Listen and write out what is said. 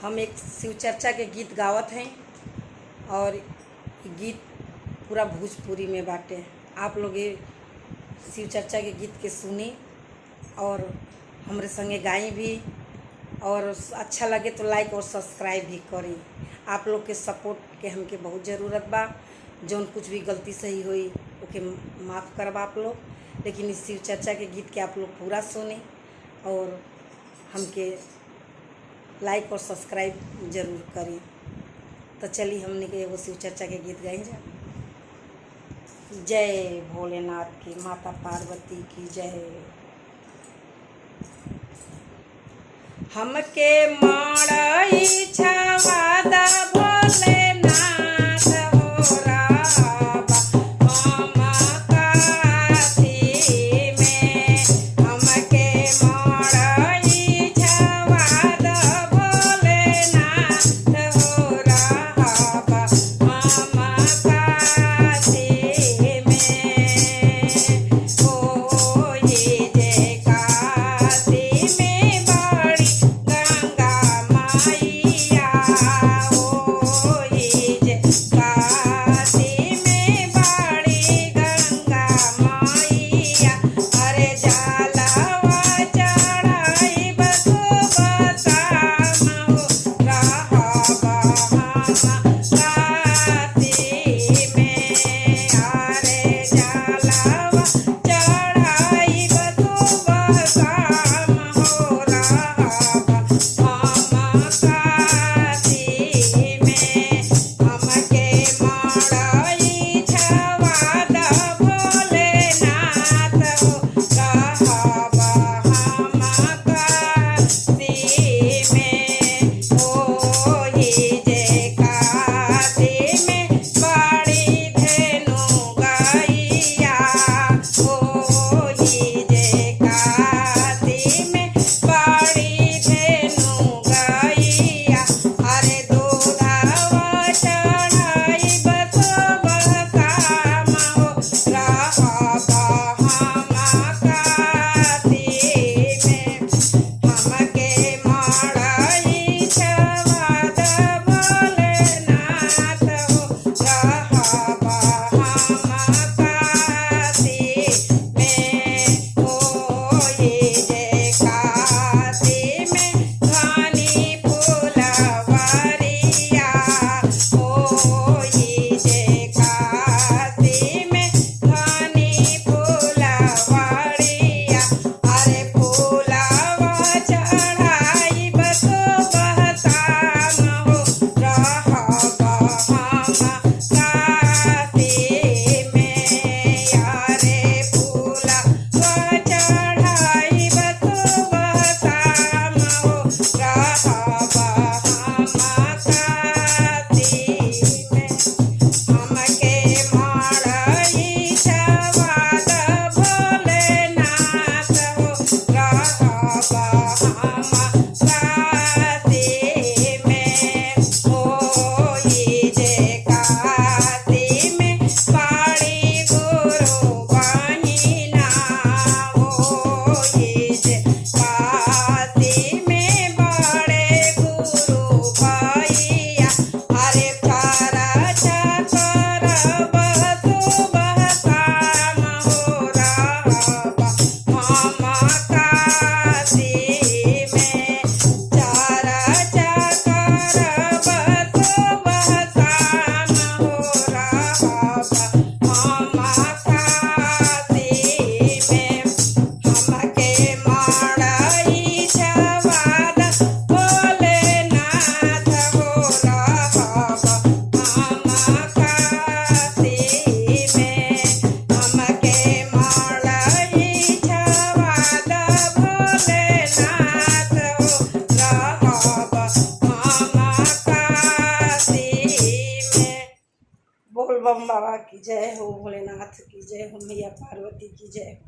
हम एक शिव चर्चा के गीत गावत हैं और गीत पूरा भोजपुरी में बाटे। आप लोग ये शिव चर्चा के गीत के सुनी और हमरे संगे गाई भी, और अच्छा लगे तो लाइक और सब्सक्राइब भी करी। आप लोग के सपोर्ट के हमके बहुत ज़रूरत बा। जौन कुछ भी गलती सही हुई ओके माफ़ करब आप लोग, लेकिन इस शिव चर्चा के गीत के आप लोग पूरा सुनी और हमके लाइक और सब्सक्राइब ज़रूर करी। तो चलिए हमने के वो शिव चर्चा के गीत गाई जा। जय भोलेनाथ की, माता पार्वती की जय। हमके मड़ई छवादा भोलेनाथ हो राबा हम काशी में। हमके मड़ई छवादा भोलेनाथ हो राबा हम काशी में। हो ये जय काशी में बड़ी गंगा मैया, हो ये जय काशी में बड़ी गंगा मैया। अरे जलवा चढ़ाई बसुबता हो रहबा हम काशी में। अरे जलवा चढ़ाई बसुबता हो रहबा हम काशी में। हमके मड़ई छवादा भोलेनाथ हो रहबा हम काशी में। हो ये जय काशी में बड़ी धेनु गैया, हो ये जय काशी में बड़ी धेनु गैया। अरे दूधवा चढ़ाई बसुबता हो रहबा हम काशी में। हमके मड़ई छवादा भोलेनाथ हो रहबा हम काशी में। हो ये जय काशी में घनी फुलवरिया, हो ये जय काशी में घनी फुलवरिया। अरे फूलवा चढ़ाई बसुबता हो रहबा हम काशी में। अरे फूलवा चढ़ाई बसुबता हो रहबा हम काशी में। हमके मड़ई छवादा भोलेनाथ हो रहबा हम काशी में। हो ये जय काशी में बड़ी गुरु बहिना, हो ये जय काशी में बड़े गुरु भैया। अरे चारा चकर बसुबता हो रहबा हम काशी में। चारा चकर बसुबता हो रहबा हम काशी में। हमके मड़ई छवादा भोलेनाथ हो रहबा हम काशी में। हमके मड़ई छवादा भोलेनाथ हो रहबा हम काशी में। बोल बम बाबा की जय हो, भोलेनाथ की जय हो, मैया पार्वती की जय हो।